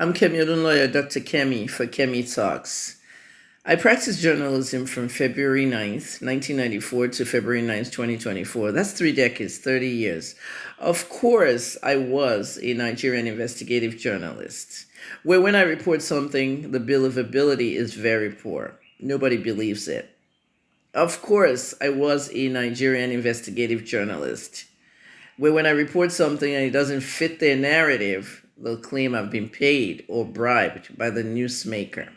I'm Kemi lawyer Dr. Kemi for Kemi Talks. I practiced journalism from February 9th, 1994 to February 9th, 2024. That's 3 decades, 30 years. Of course, I was a Nigerian investigative journalist, where when I report something, the believability is very poor. Nobody believes it. Of course, I was a Nigerian investigative journalist, where when I report something and it doesn't fit their narrative, they'll claim I've been paid or bribed by the newsmaker.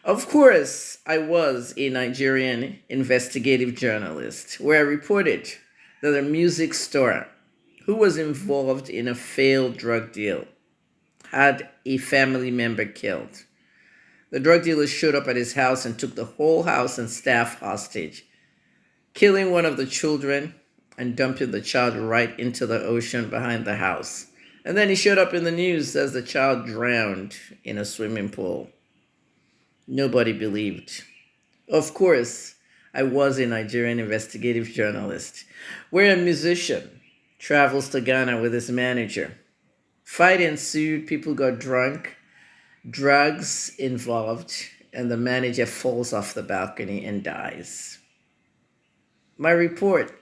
Of course, I was a Nigerian investigative journalist, where I reported that a music star who was involved in a failed drug deal had a family member killed. The drug dealer showed up at his house and took the whole house and staff hostage, killing one of the children and dumping the child right into the ocean behind the house. And then he showed up in the news as the child drowned in a swimming pool. Nobody believed. Of course, I was a Nigerian investigative journalist, where a musician travels to Ghana with his manager. Fight ensued, people got drunk, drugs involved, and the manager falls off the balcony and dies. My report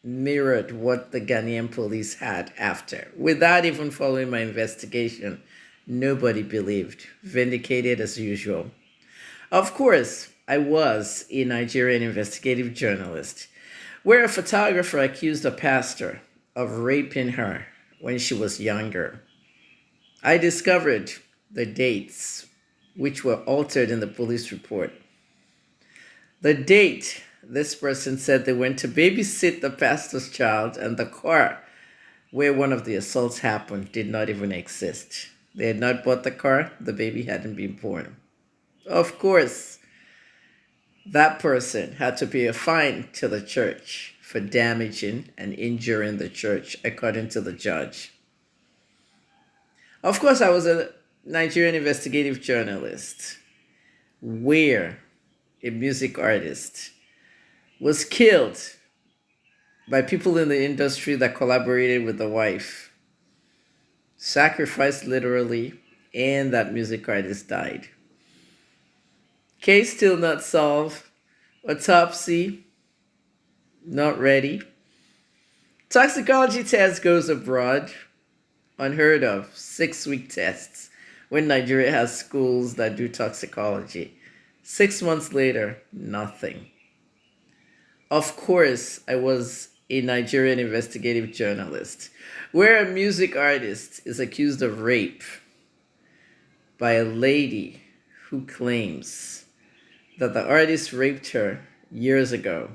mirrored what the Ghanaian police had after. Without even following my investigation, nobody believed. Vindicated as usual. Of course, I was a Nigerian investigative journalist, where a photographer accused a pastor of raping her when she was younger. I discovered the dates, which were altered in the police report. The date this person said they went to babysit the pastor's child, and the car where one of the assaults happened did not even exist. They had not bought the car, the baby hadn't been born. Of course, that person had to pay a fine to the church for damaging and injuring the church, according to the judge. Of course, I was a Nigerian investigative journalist, where a music artist was killed by people in the industry that collaborated with the wife, sacrificed literally, and that music artist died. Case still not solved. Autopsy not ready. Toxicology test goes abroad. Unheard of. 6-week tests when Nigeria has schools that do toxicology. 6 months later, nothing. Of course, I was a Nigerian investigative journalist, where a music artist is accused of rape by a lady who claims that the artist raped her years ago,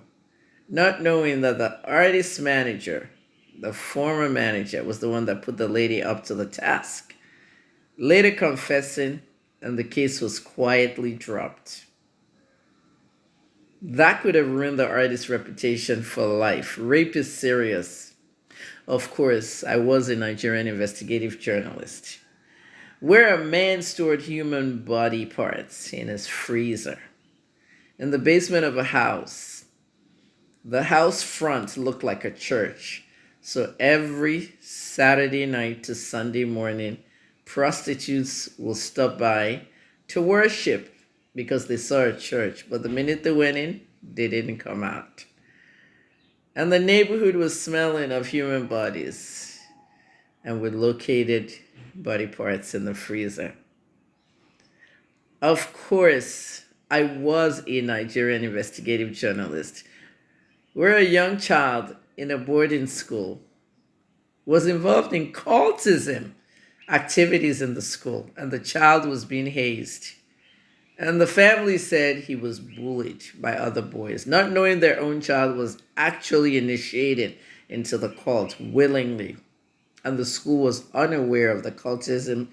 not knowing that the artist's manager, the former manager, was the one that put the lady up to the task, later confessing, and the case was quietly dropped. That could have ruined the artist's reputation for life. Rape is serious. Of course, I was a Nigerian investigative journalist, where a man stored human body parts in his freezer in the basement of a house. The house front looked like a church, so every Saturday night to Sunday morning, prostitutes will stop by to worship because they saw a church, but the minute they went in, they didn't come out. And the neighborhood was smelling of human bodies, and we located body parts in the freezer. Of course, I was a Nigerian investigative journalist, where a young child in a boarding school was involved in cultism activities in the school, and the child was being hazed. And the family said he was bullied by other boys, not knowing their own child was actually initiated into the cult willingly. And the school was unaware of the cultism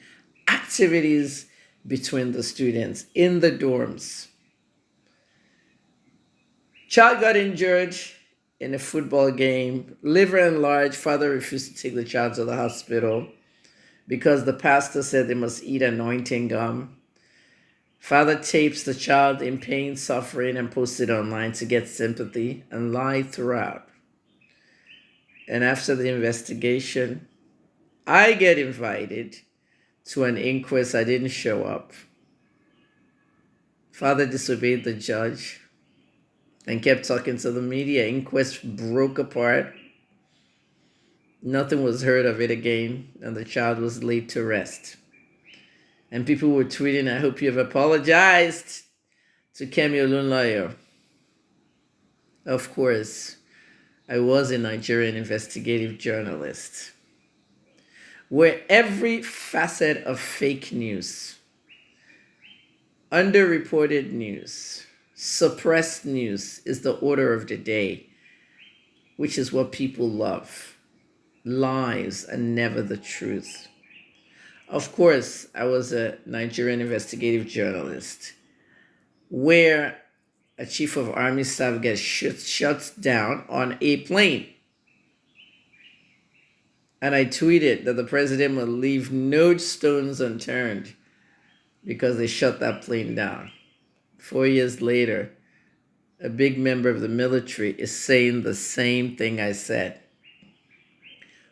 activities between the students in the dorms. Child got injured in a football game, liver enlarged. Father refused to take the child to the hospital because the pastor said they must eat anointing gum. Father tapes the child in pain, suffering, and posts it online to get sympathy and lie throughout. And after the investigation, I get invited to an inquest. I didn't show up. Father disobeyed the judge and kept talking to the media. Inquest broke apart. Nothing was heard of it again, and the child was laid to rest. And people were tweeting, I hope you have apologized to Kemi Olunloyo. Of course, I was a Nigerian investigative journalist, where every facet of fake news, underreported news, suppressed news is the order of the day, which is what people love. Lies and never the truth. Of course, I was a Nigerian investigative journalist, where a chief of army staff gets shut down on a plane. And I tweeted that the president will leave no stones unturned because they shut that plane down. 4 years later, a big member of the military is saying the same thing I said.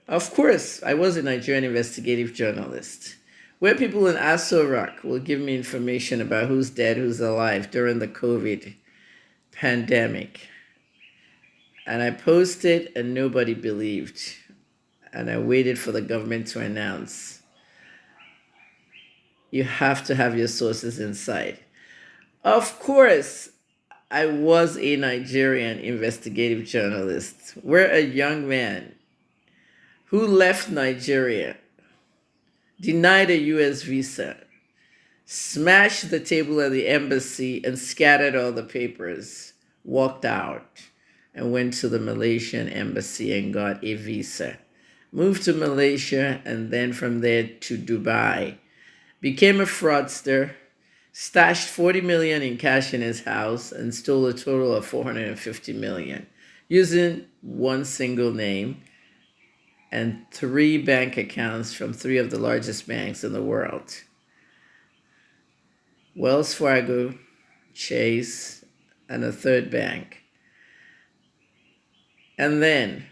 Of course, I was a Nigerian investigative journalist, where people in Aso Rock will give me information about who's dead, who's alive during the COVID pandemic. And I posted and nobody believed. And I waited for the government to announce. You have to have your sources inside. Of course, I was a Nigerian investigative journalist, where a young man who left Nigeria, denied a US visa, smashed the table at the embassy and scattered all the papers, walked out, and went to the Malaysian embassy and got a visa. Moved to Malaysia and then from there to Dubai. Became a fraudster, stashed 40 million in cash in his house and stole a total of 450 million using one single name and 3 bank accounts from 3 of the largest banks in the world. Wells Fargo, Chase, and a third bank. And then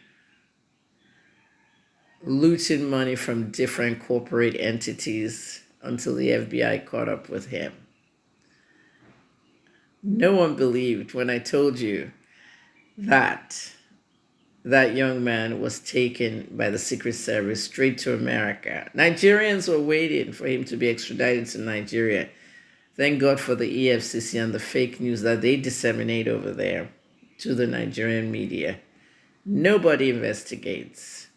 looting money from different corporate entities until the FBI caught up with him. No one believed when I told you that that young man was taken by the Secret Service straight to America. Nigerians were waiting for him to be extradited to Nigeria. Thank God for the EFCC and the fake news that they disseminate over there to the Nigerian media. Nobody investigates.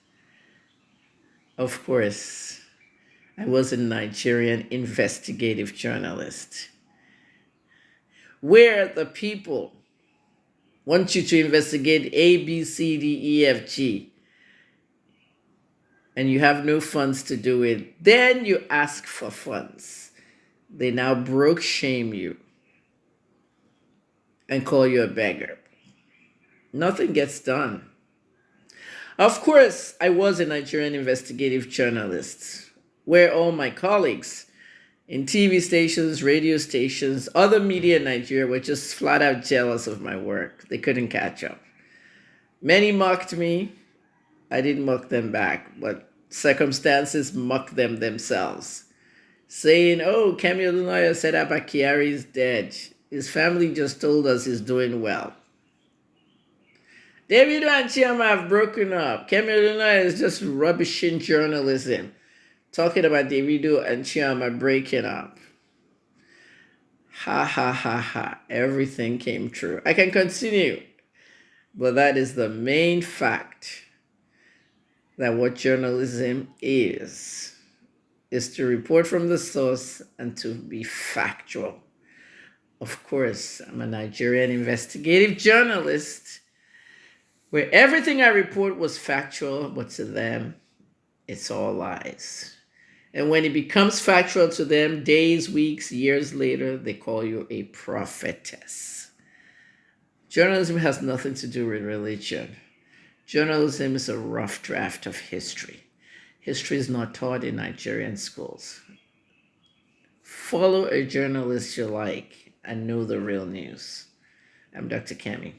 Of course, I was a Nigerian investigative journalist, where the people want you to investigate A, B, C, D, E, F, G, and you have no funds to do it. Then you ask for funds. They now broke shame you and call you a beggar. Nothing gets done. Of course, I was a Nigerian investigative journalist, where all my colleagues in TV stations, radio stations, other media in Nigeria were just flat out jealous of my work. They couldn't catch up. Many mocked me. I didn't mock them back, but circumstances mocked them themselves, saying, oh, Kemi Olunloyo said Abba Kyari is dead. His family just told us he's doing well. Davido and Chioma have broken up. Kemi Olunloyo is just rubbishing journalism, talking about Davido and Chioma breaking up. Ha, ha, ha, ha. Everything came true. I can continue, but that is the main fact, that what journalism is to report from the source and to be factual. Of course, I'm a Nigerian investigative journalist, where everything I report was factual, but to them, it's all lies. And when it becomes factual to them, days, weeks, years later, they call you a prophetess. Journalism has nothing to do with religion. Journalism is a rough draft of history. History is not taught in Nigerian schools. Follow a journalist you like and know the real news. I'm Dr. Kemi.